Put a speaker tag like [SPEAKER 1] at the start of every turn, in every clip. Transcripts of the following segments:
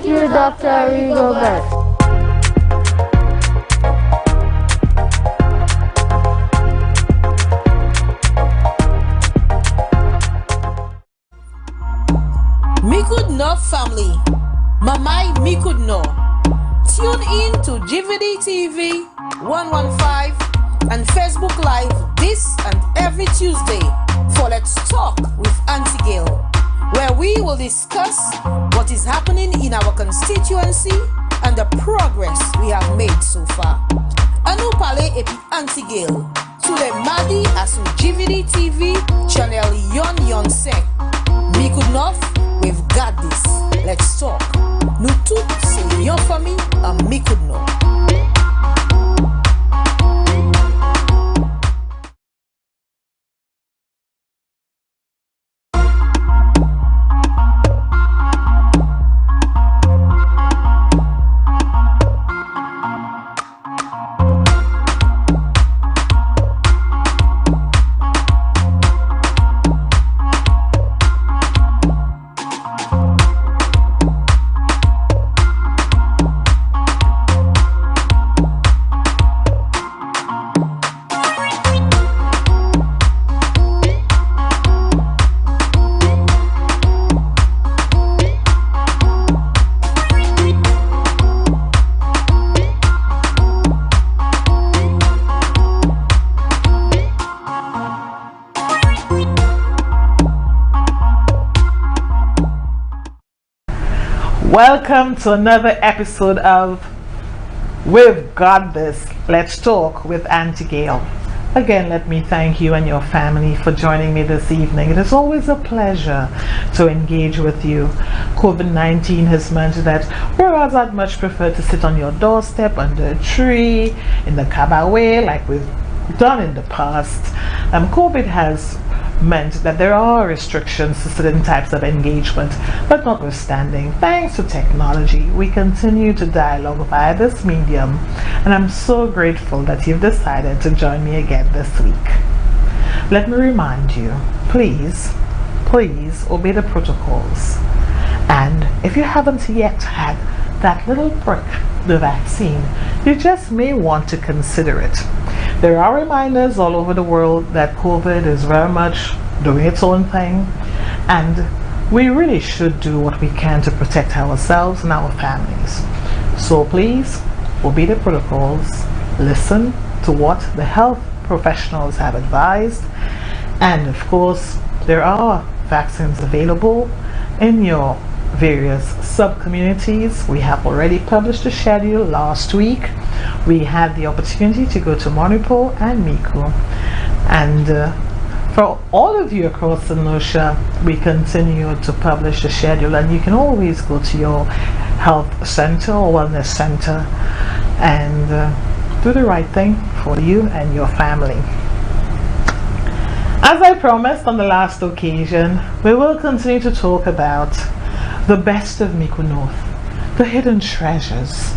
[SPEAKER 1] you, Dr. Rigobert.
[SPEAKER 2] Mikudno family, Mamai Mikudno. Tune in to GVD TV 115 and Facebook Live this and every Tuesday for Let's Talk with Aunty Gale, where we will discuss what is happening in our constituency and the progress we have made so far. Anu pale epi Aunty Gale, Tule Madi asu GVD TV channel yon sek. Mikudno, we've got this. Let's talk. Nous tous, c'est yon famille à Mikudno.
[SPEAKER 3] Welcome to another episode of We've Got This. Let's Talk with Aunty Gale. Again, let me thank you and your family for joining me this evening. It is always a pleasure to engage with you. COVID-19 has meant that whereas I'd much prefer to sit on your doorstep under a tree, in the cabaret like we've done in the past, COVID has meant that there are restrictions to certain types of engagement, but notwithstanding, thanks to technology, we continue to dialogue via this medium, and I'm so grateful that you've decided to join me again this week. Let me remind you, please obey the protocols, and if you haven't yet had that little prick, the vaccine, you just may want to consider it. There are reminders all over the world that COVID is very much doing its own thing, and we really should do what we can to protect ourselves and our families. So please obey the protocols, listen to what the health professionals have advised, and of course there are vaccines available in your various sub-communities. We have already published a schedule last week. We had the opportunity to go to Manipur and Miku, and for all of you across St. Lucia, we continue to publish a schedule, and you can always go to your health center or wellness center and do the right thing for you and your family. As I promised on the last occasion, we will continue to talk about the best of Miku North, the hidden treasures,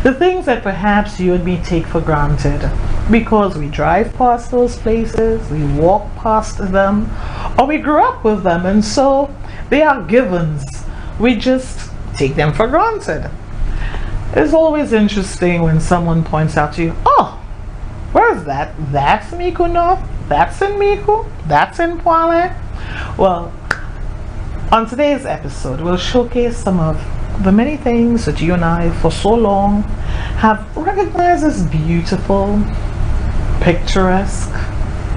[SPEAKER 3] the things that perhaps you and me take for granted because we drive past those places, we walk past them, or we grew up with them, and so they are givens. We just take them for granted. It's always interesting when someone points out to you, oh, where is that? That's Miku North? That's in Miku? That's in Poile? Well, on today's episode, we'll showcase some of the many things that you and I for so long have recognized as beautiful, picturesque,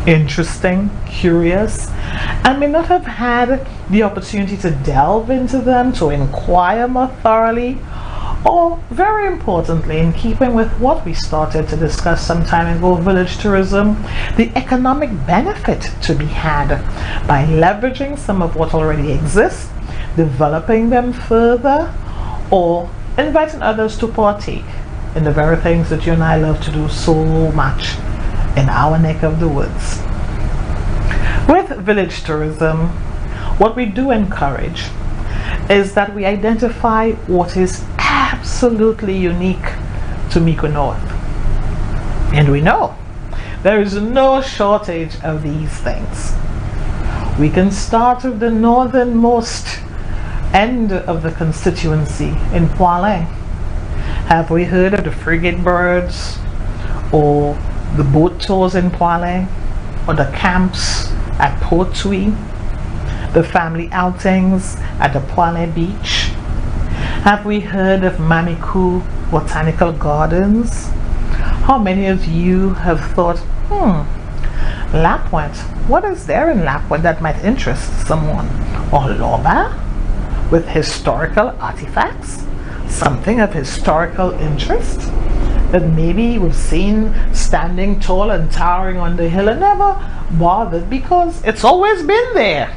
[SPEAKER 3] interesting, curious, and may not have had the opportunity to delve into them, to inquire more thoroughly, or very importantly, in keeping with what we started to discuss some time ago, village tourism, the economic benefit to be had by leveraging some of what already exists, developing them further, or inviting others to partake in the very things that you and I love to do so much in our neck of the woods. With village tourism, what we do encourage is that we identify what is absolutely unique to Miku North. And we know there is no shortage of these things. We can start with the northernmost end of the constituency in Poile? Have we heard of the frigate birds, or the boat tours in Poile, or the camps at Port Twee, the family outings at the Poile beach? Have we heard of Manikou Botanical Gardens? How many of you have thought, Lapwet, what is there in Lapwet that might interest someone? Or Loba, with historical artifacts? Something of historical interest that maybe we've seen standing tall and towering on the hill and never bothered because it's always been there.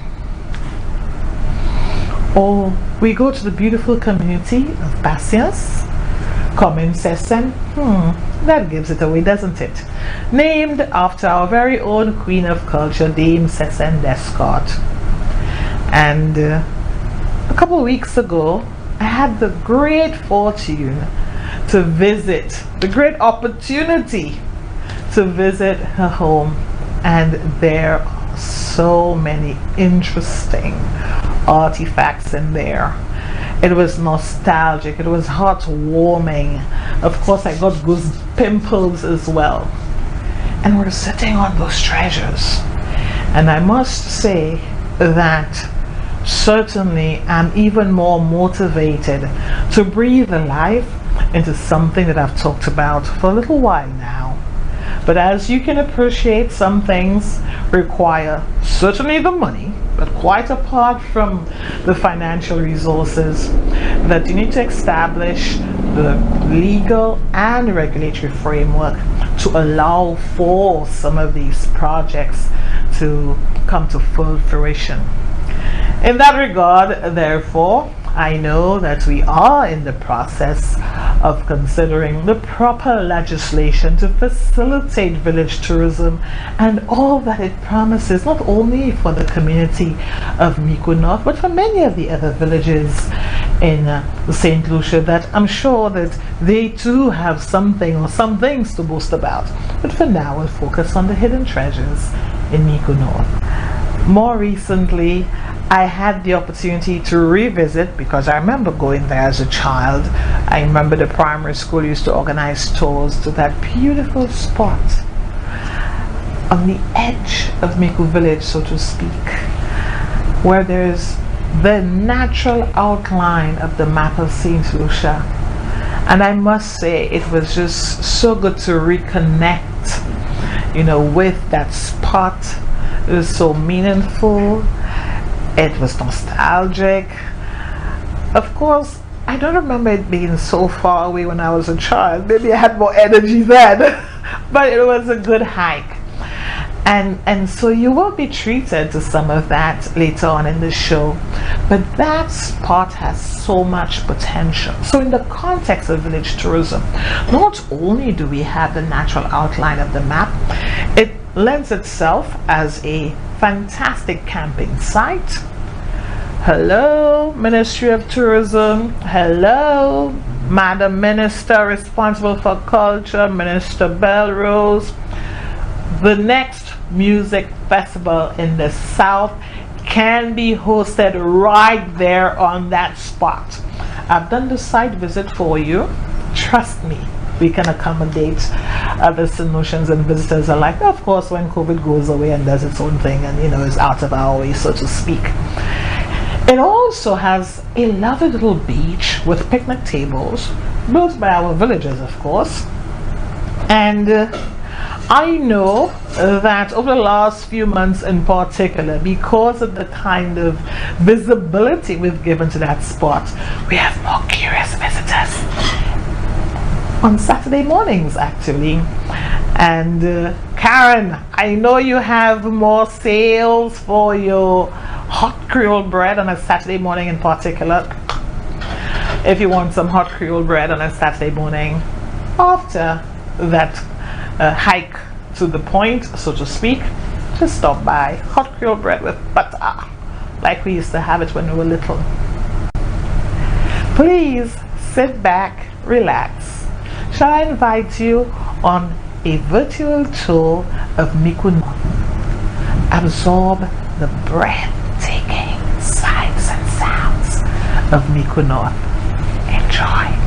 [SPEAKER 3] Or we go to the beautiful community of Patience, Common Sessen. That gives it away, doesn't it? Named after our very own Queen of Culture, Dame Sessen Descott. And a couple of weeks ago, I had the great fortune to visit, the great opportunity to visit her home, and there are so many interesting artifacts in there. It was nostalgic, it was heartwarming. Of course, I got goose pimples as well. And we're sitting on those treasures. And I must say that certainly I'm even more motivated to breathe life into something that I've talked about for a little while now. But as you can appreciate, some things require certainly the money, but quite apart from the financial resources, that you need to establish the legal and regulatory framework to allow for some of these projects to come to full fruition. In that regard, therefore, I know that we are in the process of considering the proper legislation to facilitate village tourism and all that it promises, not only for the community of Micoud North, but for many of the other villages in St. Lucia, that I'm sure that they too have something or some things to boast about. But for now, we'll focus on the hidden treasures in Micoud North. More recently, I had the opportunity to revisit, because I remember going there as a child. I remember the primary school used to organize tours to that beautiful spot on the edge of Micoud village, so to speak, where there's the natural outline of the map of St. Lucia. And I must say, it was just so good to reconnect, with that spot. It was so meaningful. It was nostalgic. Of course, I don't remember it being so far away when I was a child. Maybe I had more energy then, but it was a good hike. And so you will be treated to some of that later on in the show. But that spot has so much potential. So in the context of village tourism, not only do we have the natural outline of the map, it lends itself as a fantastic camping site. Hello, Ministry of Tourism. Hello, Madam Minister responsible for culture, Minister Belrose. The next music festival in the South can be hosted right there on that spot. I've done the site visit for you. Trust me, we can accommodate other solutions and visitors alike. Of course, when COVID goes away and does its own thing and is out of our way, so to speak. It also has a lovely little beach with picnic tables, built by our villagers, of course. And I know that over the last few months in particular, because of the kind of visibility we've given to that spot, we have more curious visitors on Saturday mornings, actually. And Karen, I know you have more sales for your hot Creole bread on a Saturday morning in particular. If you want some hot Creole bread on a Saturday morning after that hike to the point, so to speak, just stop by. Hot Creole bread with butter, like we used to have it when we were little. Please sit back, relax. Shall I invite you on a virtual tour of Micoud North? Absorb the breathtaking sights and sounds of Miku North. Enjoy.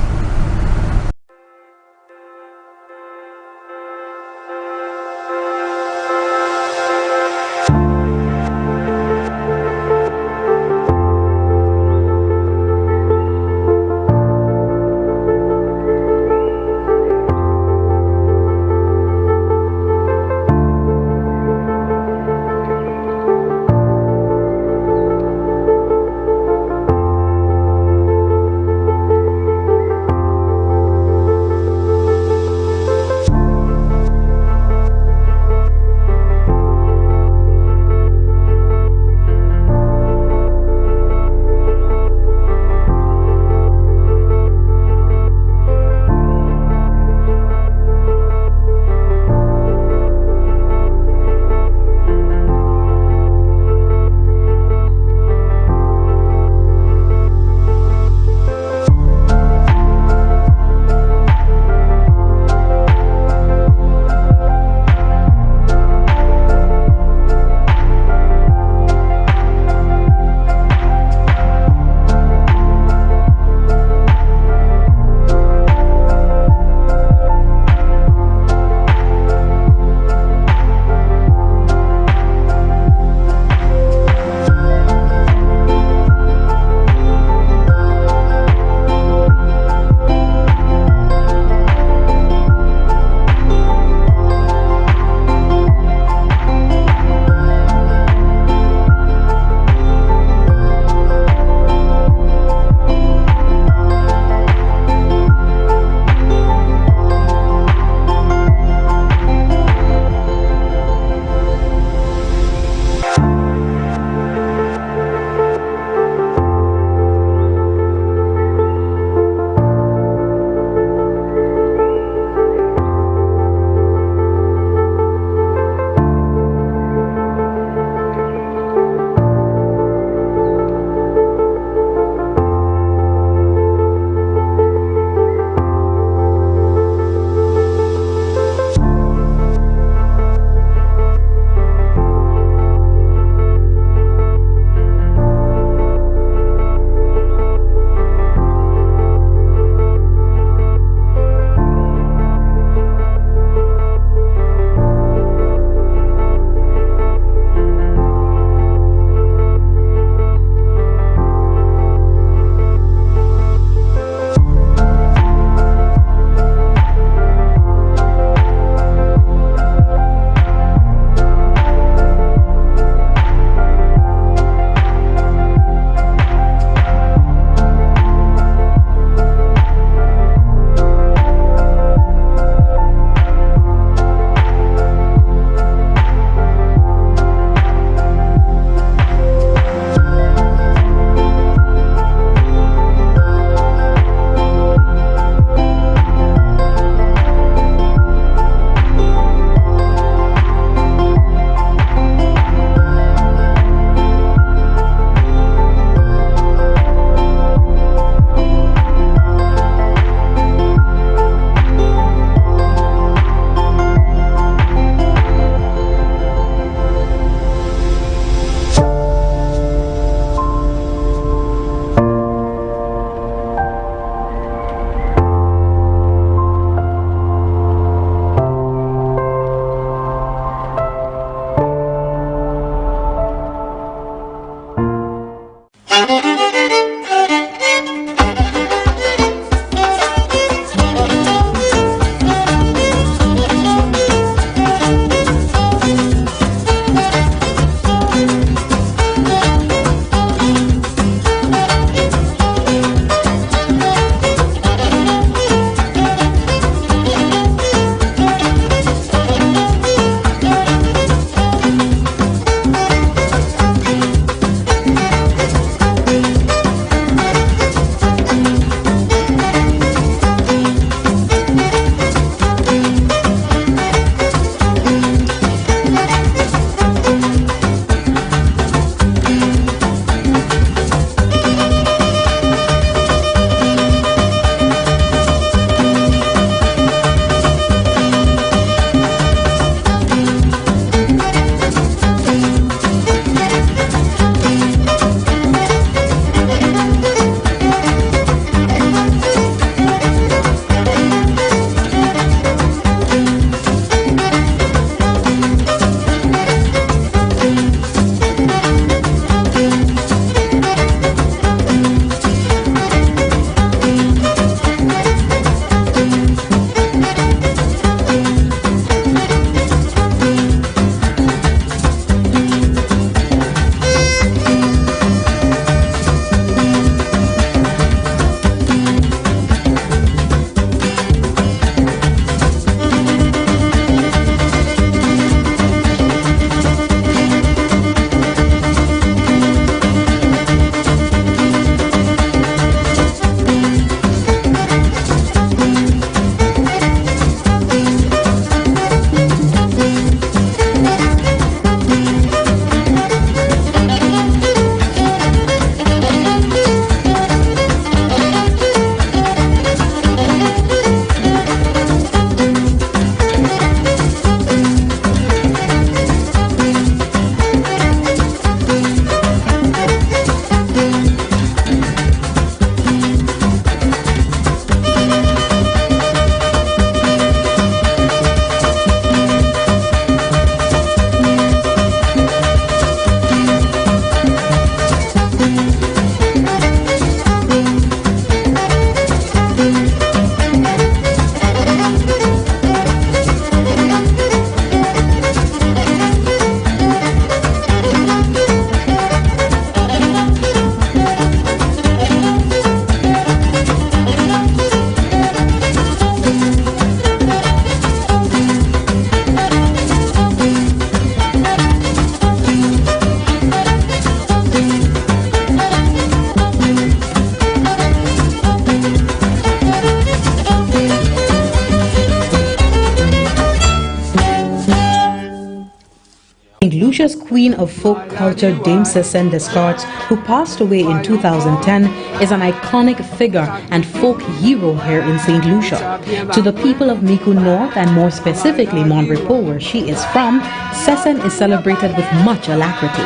[SPEAKER 4] Lucia's queen of folk culture, Dame Cécile Descartes, who passed away in 2010, is an iconic figure and folk hero here in St. Lucia. To the people of Micoud North, and more specifically Mon Repos, where she is from, Cécile is celebrated with much alacrity.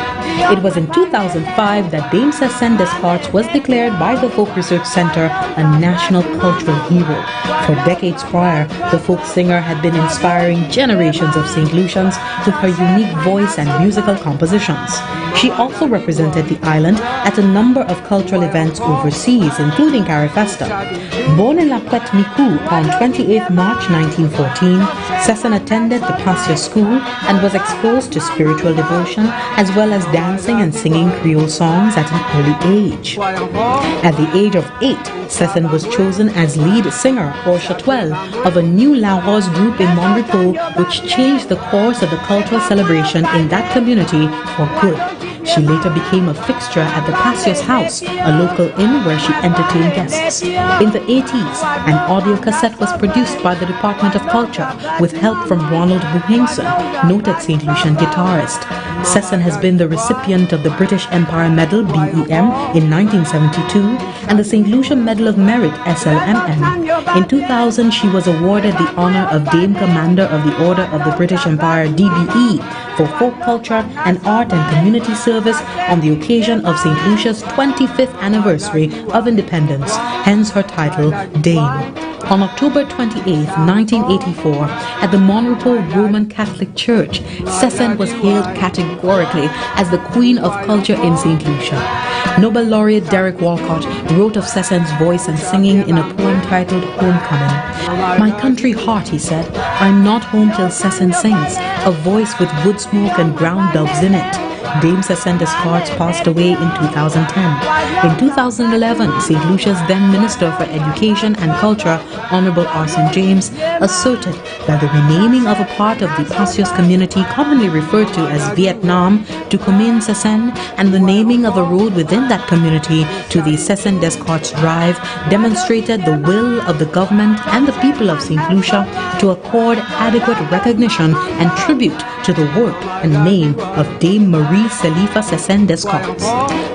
[SPEAKER 4] It was in 2005 that Dame Cécile Descartes was declared by the Folk Research Center a national cultural hero. For decades prior, the folk singer had been inspiring generations of St. Lucians with her unique voice and musical compositions. She also represented the island at a number of cultural events overseas, including Carifesta. Born in La Puette, Micoud on 28 March 1914, Cécile attended the Passia School and was exposed to spiritual devotion as well as dancing and singing Creole songs at an early age. At the age of 8, Cécile was chosen as lead singer or chatoelle of a new La Rose group in Mon Repos, which changed the course of the cultural celebration in that community for good. She later became a fixture at the Passios House, a local inn where she entertained guests. In the 80s, an audio cassette was produced by the Department of Culture with help from Ronald Buhingson, noted St. Lucian guitarist. Cécile has been the recipient of the British Empire Medal (BEM) in 1972 and the St. Lucian Medal of Merit (SLMM). In 2000, she was awarded the honor of Dame Commander of the Order of the British Empire (DBE) for folk culture and art and community service on the occasion of St. Lucia's 25th anniversary of independence, hence her title Dame. On October 28, 1984, at the Mon Repos Roman Catholic Church, Cécile was hailed categorically as the Queen of Culture in St. Lucia. Nobel laureate Derek Walcott wrote of Cécile's voice and singing in a poem titled Homecoming. "My country heart," he said, "I'm not home till Cécile sings, a voice with wood smoke and ground doves in it." Dame Cécile Descartes passed away in 2010. In 2011, St. Lucia's then Minister for Education and Culture, Honorable Arson James, asserted that the renaming of a part of the Passios community commonly referred to as Vietnam to Commune Cécile and the naming of a road within that community to the Cécile Descartes Drive demonstrated the will of the government and the people of St. Lucia to accord adequate recognition and tribute to the work and name of Dame Marie Selifa Cécile Descartes.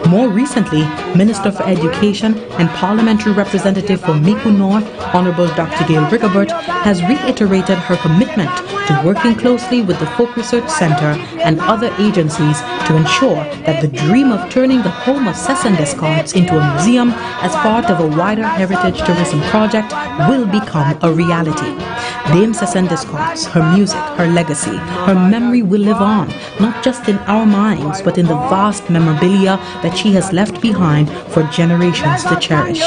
[SPEAKER 4] More recently, Minister for Education and Parliamentary Representative for Micoud North, Honorable Dr. Gale-May, has reiterated her commitment to working closely with the Folk Research Center and other agencies to ensure that the dream of turning the home of Cécile Descartes into a museum as part of a wider heritage tourism project will become a reality. Dame Cécile Descartes, her music, her legacy, her memory will live on, not just in our minds, but in the vast memorabilia that she has left behind for generations to cherish.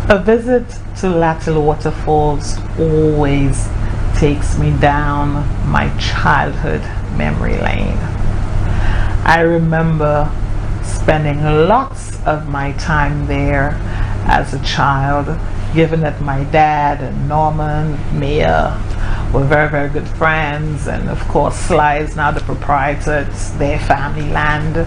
[SPEAKER 3] A visit to Lattle Waterfalls always takes me down my childhood memory lane. I remember spending lots of my time there as a child, given that my dad and Norman Mayer were very, very good friends, and of course Sly is now the proprietor. It's their family land.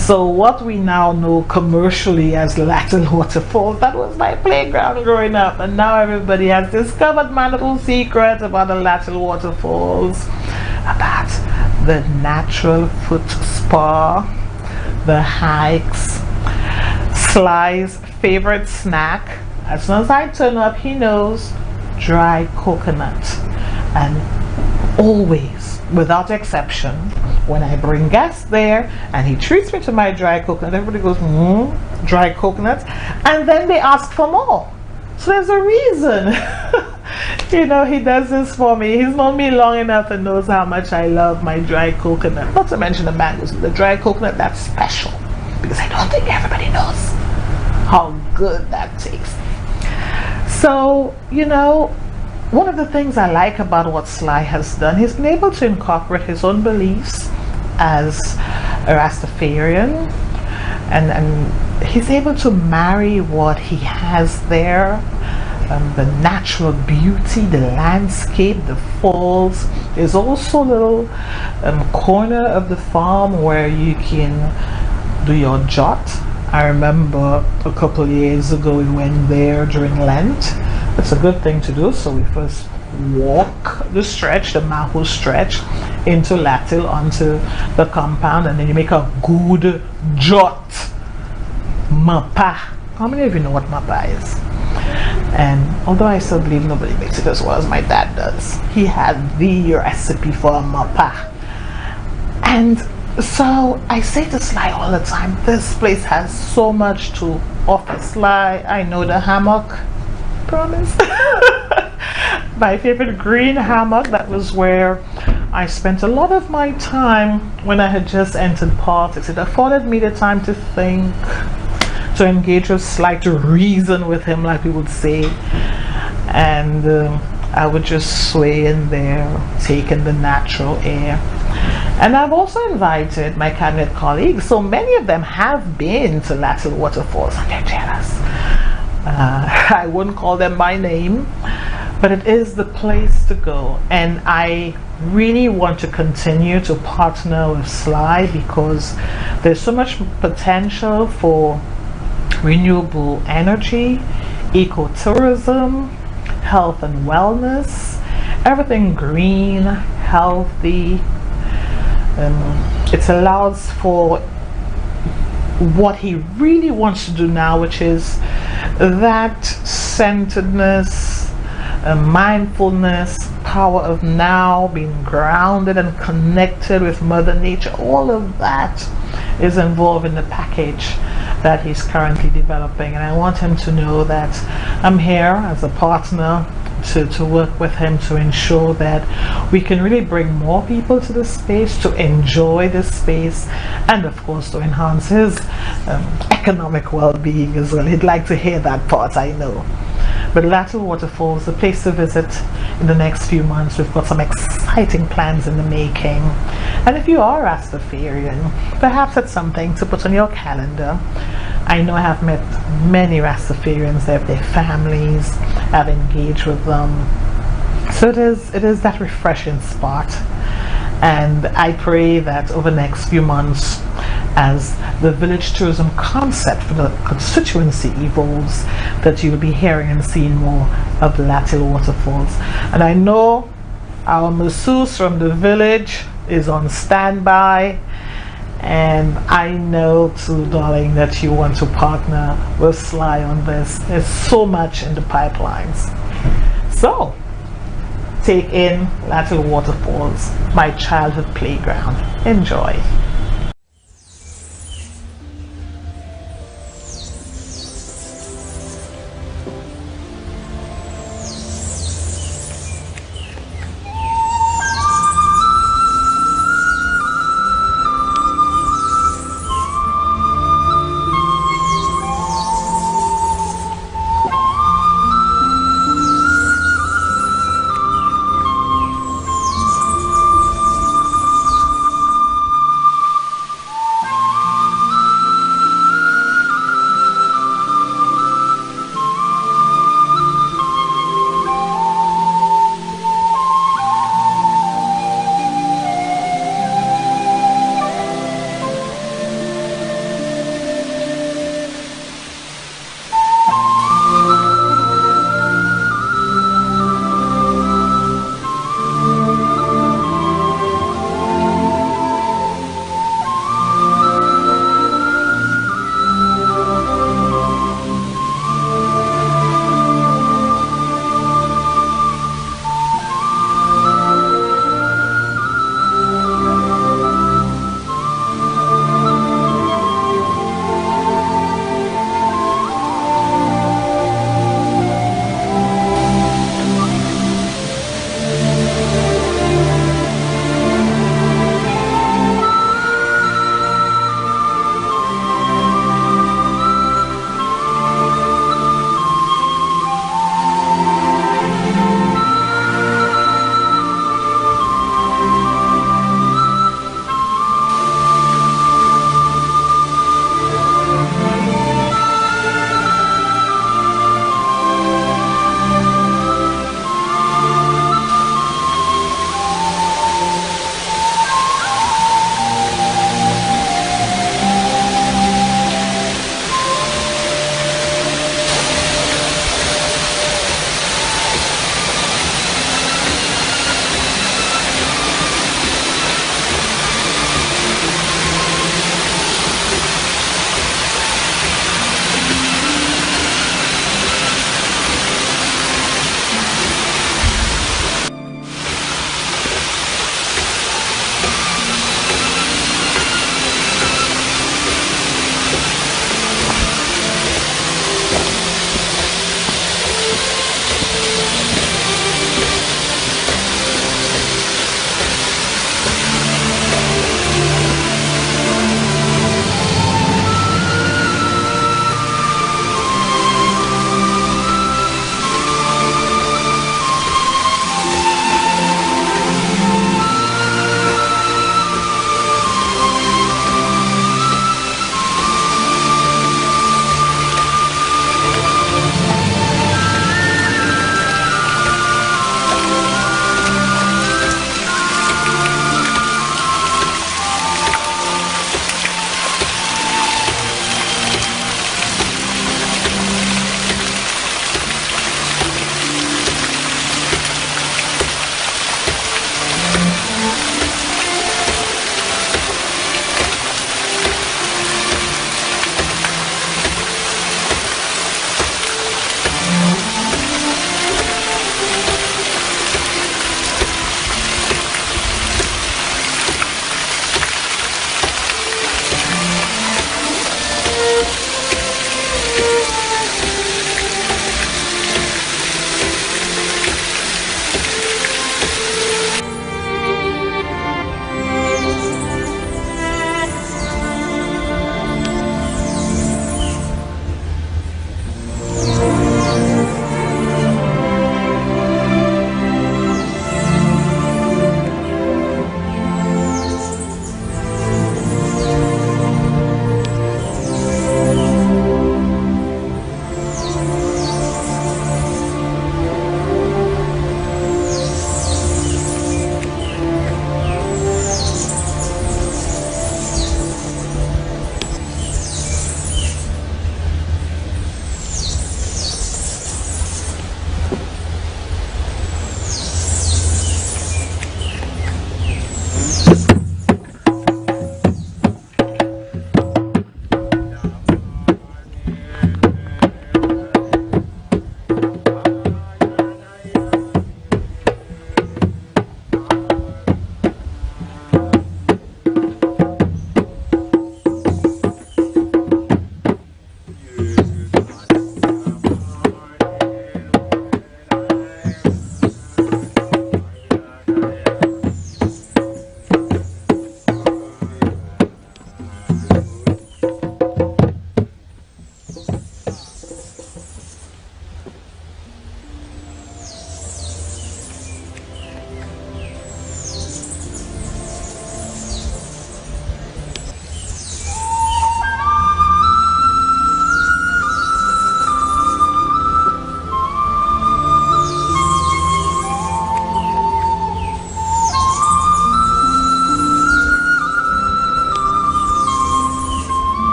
[SPEAKER 3] So what we now know commercially as Lattle Waterfalls, that was my playground growing up, and now everybody has discovered my little secret about the Lattle Waterfalls, about the natural foot spa, the hikes, Sly's favorite snack. As soon as I turn up, he knows, dry coconut. And always, without exception, when I bring guests there and he treats me to my dry coconut, everybody goes, dry coconut, and then they ask for more. So there's a reason. You know, he does this for me. He's known me long enough and knows how much I love my dry coconut. Not to mention the mangoes. The dry coconut, that's special, because I don't think everybody knows how good that tastes. So, you know, one of the things I like about what Sly has done, he's been able to incorporate his own beliefs as a Rastafarian, and he's able to marry what he has there, the natural beauty, the landscape, the falls. There's also a little corner of the farm where you can do your jot. I remember a couple of years ago we went there during Lent. It's a good thing to do. So we first walk the stretch, the Maho stretch, into Lattle, onto the compound, and then you make a good jot. Mapa. How many of you know what mapa is? And although I still believe nobody makes it as well as my dad does, he had the recipe for a mapa. And so I say to Sly all the time, this place has so much to offer. Sly, I know the hammock, promise. My favorite green hammock, that was where I spent a lot of my time when I had just entered politics. It afforded me the time to think, to engage with Sly, to reason with him, like we would say. And I would just sway in there, taking the natural air. And I've also invited my cabinet colleagues, so many of them have been to Lattle Waterfalls, and they're jealous. I wouldn't call them by name, but it is the place to go. And I really want to continue to partner with Sly, because there's so much potential for renewable energy, ecotourism, health and wellness, everything green, healthy. It allows for what he really wants to do now, which is that centeredness, mindfulness, power of now, being grounded and connected with Mother Nature. All of that is involved in the package that he's currently developing, and I want him to know that I'm here as a partner to work with him to ensure that we can really bring more people to this space, to enjoy this space, and of course to enhance his economic well-being as well. He'd like to hear that part, I know. But Lattle Waterfalls, the place to visit in the next few months. We've got some exciting plans in the making. And if you are Rastafarian, perhaps it's something to put on your calendar. I know I have met many Rastafarians. They have their families. I've engaged with them. So it is that refreshing spot. And I pray that over the next few months, as the village tourism concept for the constituency evolves, that you'll be hearing and seeing more of Lattle Waterfalls. And I know our masseuse from the village is on standby, and I know too, darling, that you want to partner with Sly on this. There's so much in the pipelines. So take in Lattle Waterfalls, my childhood playground. Enjoy.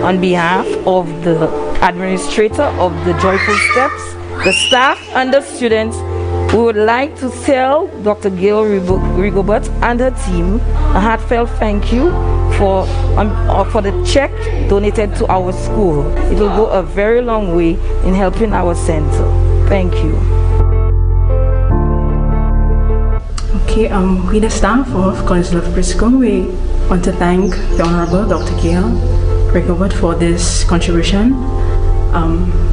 [SPEAKER 1] on behalf of the administrator of the Joyful Steps, the staff and the students, we would like to tell Dr. Gail Rigobert and her team a heartfelt thank you for the check donated to our school. It will go a very long way in helping our center. Thank you.
[SPEAKER 5] Okay, we the staff of College of Preschool, we want to thank the Honorable Dr. Gail Rigobert for this contribution.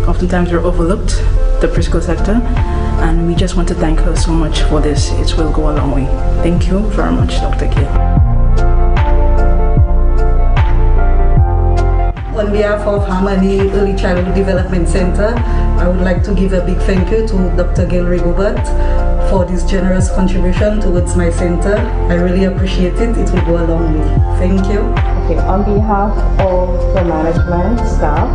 [SPEAKER 5] Oftentimes we're overlooked, the preschool sector, and we just want to thank her so much for this. It will go a long way. Thank you very much, Dr. Gail.
[SPEAKER 6] On behalf of Harmony Early Childhood Development Center, I would like to give a big thank you to Dr. Gail Rigobert for this generous contribution towards my center. I really appreciate it. It will go a long way. Thank you.
[SPEAKER 7] Okay, on behalf of the management, staff,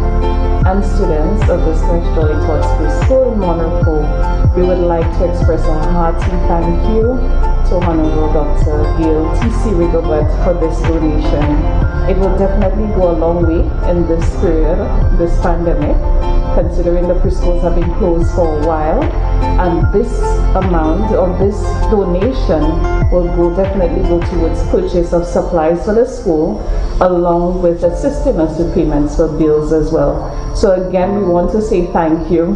[SPEAKER 7] and students of the Smith Jolly Tots Preschool in Monaco, we would like to express a hearty thank you to Honorable Dr. Gail T.C. Rigobert for this donation. It will definitely go a long way in this period, this pandemic, considering the preschools have been closed for a while, and this amount of this donation will definitely go towards purchase of supplies for the school, along with assisting us with payments for bills as well. So again, we want to say thank you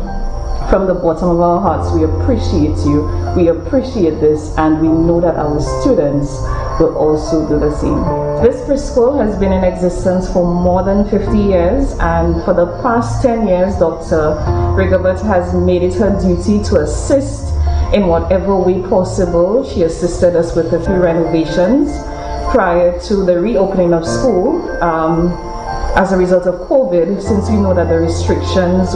[SPEAKER 7] from the bottom of our hearts. We appreciate you, we appreciate this, and we know that our students will also do the same. This preschool has been in existence for more than 50 years, and for the past 10 years, Dr. Rigobert has made it her duty to assist in whatever way possible. She assisted us with a few renovations prior to the reopening of school. As a result of COVID, since we know that the restrictions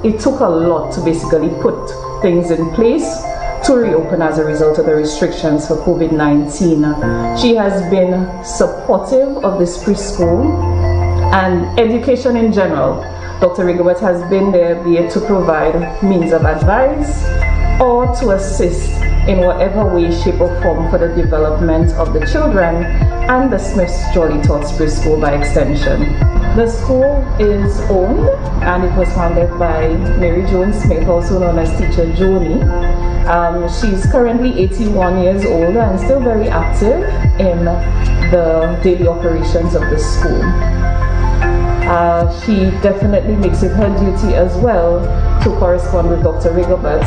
[SPEAKER 7] it took a lot to basically put things in place to reopen as a result of the restrictions for COVID-19. She has been supportive of this preschool and education in general. Dr. Rigobert has been there, be it to provide means of advice or to assist in whatever way, shape or form for the development of the children and the Smith's Jolly Tots Preschool by extension. The school is owned and it was founded by Mary Joan Smith, also known as Teacher Joni. She's currently 81 years old and still very active in the daily operations of the school. She definitely makes it her duty as well to correspond with Dr. Rigobert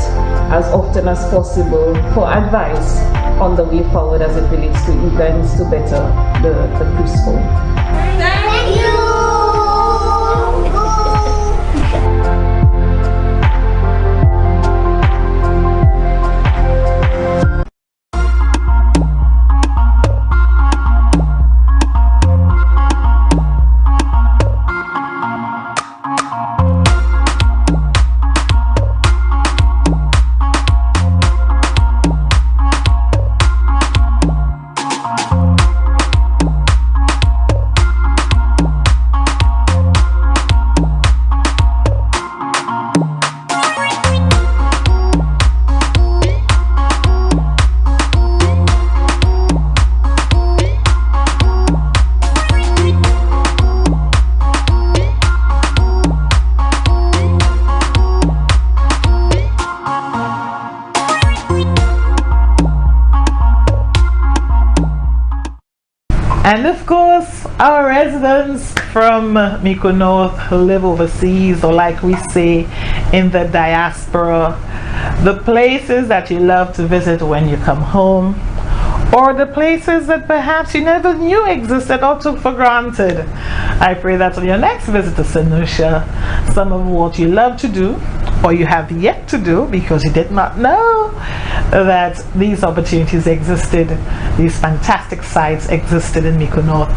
[SPEAKER 7] as often as possible for advice on the way forward as it relates to events to better the preschool.
[SPEAKER 2] Thank you.
[SPEAKER 3] And of course, our residents from Mico North who live overseas, or like we say in the diaspora, the places that you love to visit when you come home, or the places that perhaps you never knew existed or took for granted. I pray that on your next visit to St. Lucia, some of what you love to do, or you have yet to do because you did not know that these opportunities existed, these fantastic sites existed in Mico North.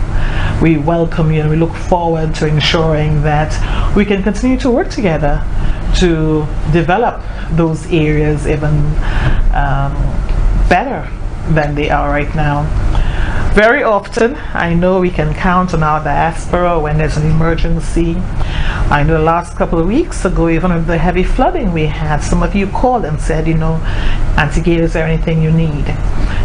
[SPEAKER 3] We welcome you and we look forward to ensuring that we can continue to work together to develop those areas even better than they are right now. Very often, I know we can count on our diaspora when there's an emergency. I know the last couple of weeks ago, even with the heavy flooding we had, some of you called and said, you know, Aunty Gale, is there anything you need?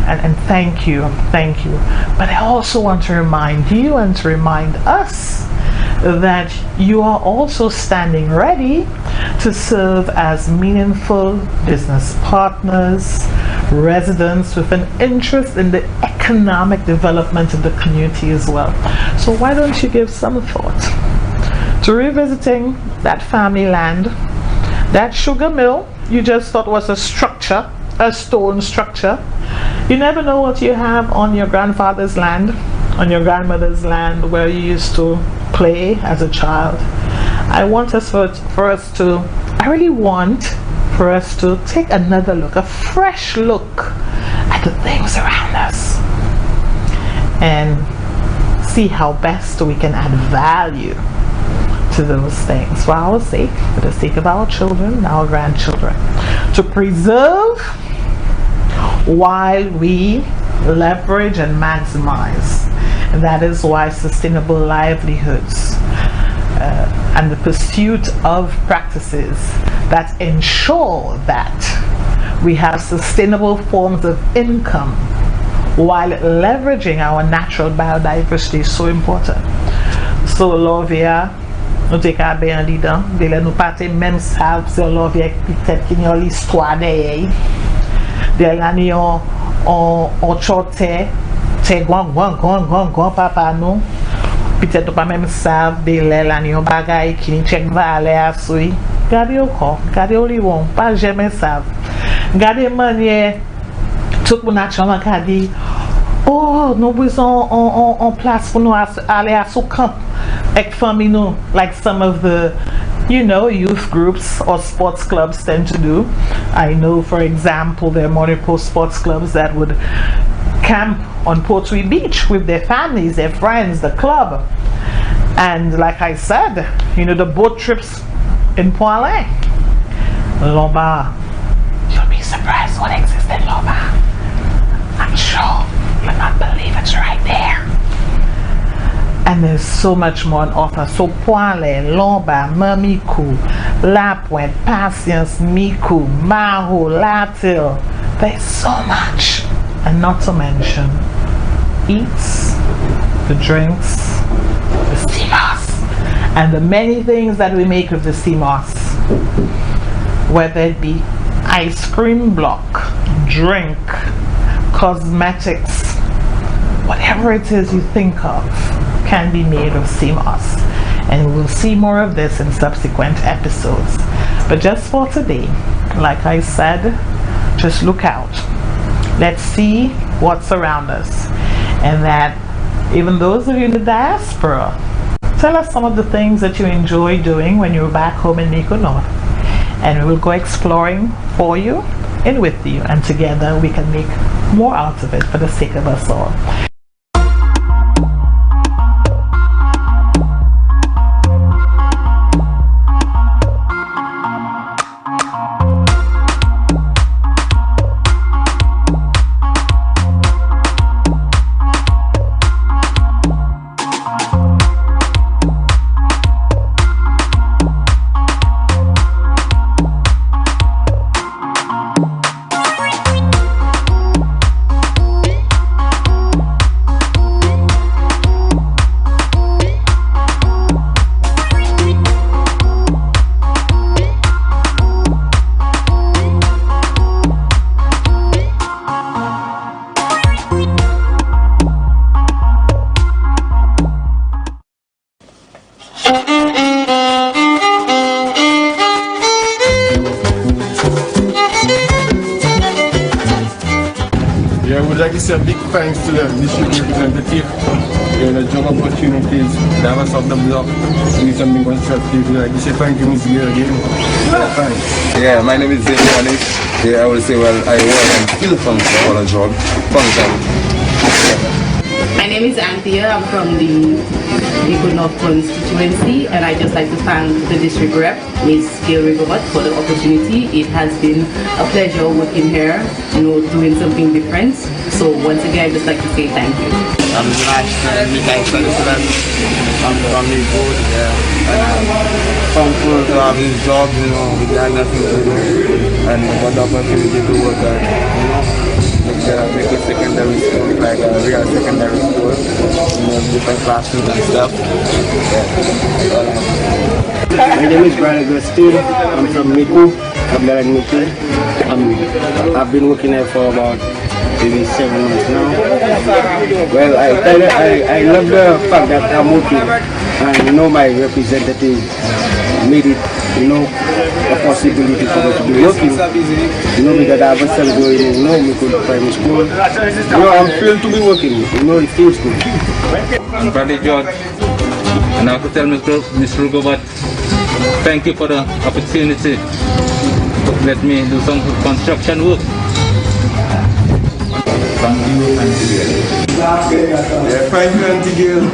[SPEAKER 3] And thank you. But I also want to remind you and to remind us that you are also standing ready to serve as meaningful business partners, residents with an interest in the economic development of the community as well. So why don't you give some thought to revisiting that family land, that sugar mill you just thought was a structure, a stone structure. You never know what you have on your grandfather's land, on your grandmother's land where you used to play as a child. I want us I really want for us to take another look, a fresh look at the things around us and see how best we can add value to those things for our sake, for the sake of our children, our grandchildren, to preserve while we leverage and maximize. And that is why sustainable livelihoods and the pursuit of practices that ensure that we have sustainable forms of income while leveraging our natural biodiversity is so important. So Lovia, nous te ka be an lidan, de le nou pate même sav se Lovia peut-être qu'il y a l'histoire derrière. De la ni on chote te grand papa nou. Peut-être ou pas même savent de la ni on bagay qui ni check vale asui. Gade yo ko, gade yo li won, pas jamais savent. Gade manière tout moun actuellement ka di, oh, nous besoin en place pour nous aller à sous camp avec famille nous, like some of the youth groups or sports clubs tend to do. I know, for example, there are multiple sports clubs that would camp on Portwee Beach with their families, their friends, the club. And like I said, the boat trips in Poilin, Lombard. You'll be surprised what exists in Lombard. I'm sure you'll not believe it's right there. And there's so much more on offer. So Poilin, Lombard, Mamikou, La Pointe, Patience, Mikou, Maho, Latil. There's so much. And not to mention eats, the drinks, the sea moss, and the many things that we make with the sea moss. Whether it be ice cream block, drink, cosmetics, whatever it is you think of can be made of sea moss. And we'll see more of this in subsequent episodes. But just for today, like I said, just look out. Let's see what's around us. And that even those of you in the diaspora, tell us some of the things that you enjoy doing when you're back home in Mico North. And we will go exploring for you and with you. And together we can make more out of it for the sake of us all.
[SPEAKER 8] Yeah, I would like to say a big thanks to the district representative. The job opportunities, they have us off the block, doing something constructive. Like you say, thank you, Ms. Gale, again. Thanks.
[SPEAKER 9] Yeah, my name is Gale-May. Yeah, I will say, well, I work and still function for a job.
[SPEAKER 10] My name is Aunty. I'm from the Mico North constituency, and I just like to thank the district rep, Ms. Gale-May, for the opportunity. It has been a pleasure working here, doing something different. So once again, I just like to say thank you.
[SPEAKER 11] I'm thanks for this. I'm from the board, yeah. And I'm thankful to have this job, we got nothing to do, and got the opportunity to work at, make a secondary school like a real secondary school, different classrooms and stuff. My name is Brian Agustin. I'm from Miku. I'm there in Miku. I've been working there for about maybe 7 months now. Well, I love the fact that I'm working and my representative made it, a possibility for me to be working, because I have a son going in, Miku Primary School. I'm thrilled to be working, it feels good.
[SPEAKER 12] Brother George, and I have to tell Mr. Rigobert, thank you for the opportunity to let me do some construction work. Thank you, Aunty Gale.
[SPEAKER 8] Yeah, thank you, Aunty Gale.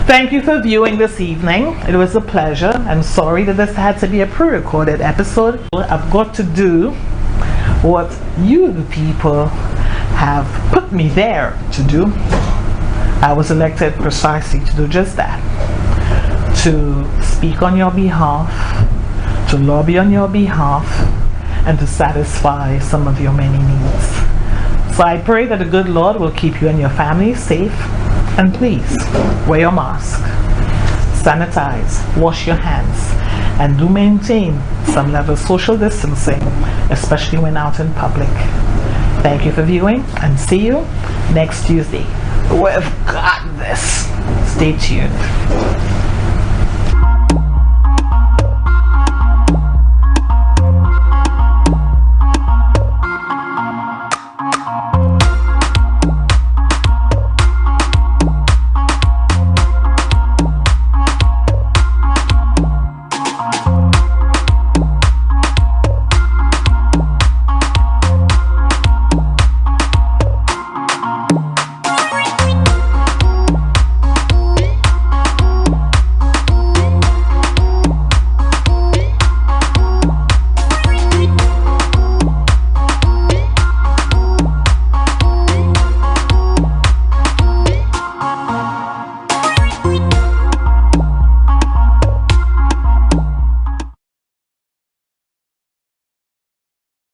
[SPEAKER 3] Thank you for viewing this evening. It was a pleasure. I'm sorry that this had to be a pre-recorded episode. I've got to do what you, the people, have put me there to do. I was elected precisely to do just that. To speak on your behalf, to lobby on your behalf, and to satisfy some of your many needs. So I pray that the good Lord will keep you and your family safe. And please, wear your mask, sanitize, wash your hands, and do maintain some level of social distancing, especially when out in public. Thank you for viewing, and see you next Tuesday. We've got this. Stay tuned.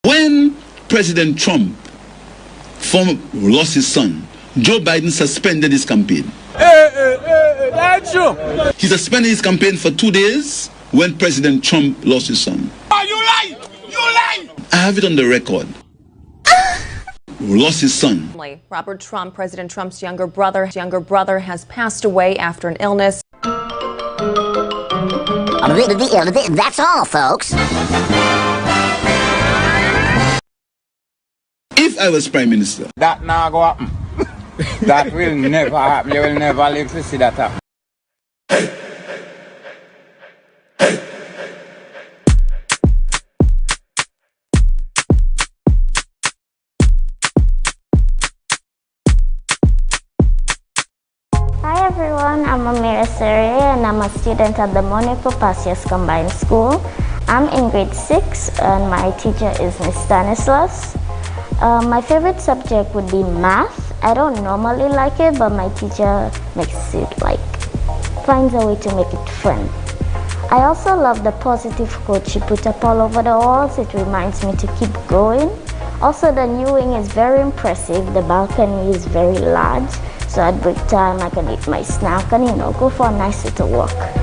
[SPEAKER 13] When President Trump lost his son, Joe Biden suspended his campaign.
[SPEAKER 14] That's true.
[SPEAKER 13] He suspended his campaign for 2 days when President Trump lost his son.
[SPEAKER 14] Oh, you lie! You lie!
[SPEAKER 13] I have it on the record. Lost his son.
[SPEAKER 15] Robert Trump, President Trump's younger brother, has passed away after an illness.
[SPEAKER 16] That's all, folks.
[SPEAKER 13] If I was Prime Minister,
[SPEAKER 14] that now go happen. That will never happen. You will never live to see that happen.
[SPEAKER 17] Hi everyone, I'm Amira Sere and I'm a student at the Monaco Passios Combined School. I'm in grade 6 and my teacher is Miss Stanislas. My favorite subject would be math. I don't normally like it, but my teacher makes it finds a way to make it fun. I also love the positive quote she put up all over the walls. It reminds me to keep going. Also, the new wing is very impressive. The balcony is very large, so at break time I can eat my snack and go for a nice little walk.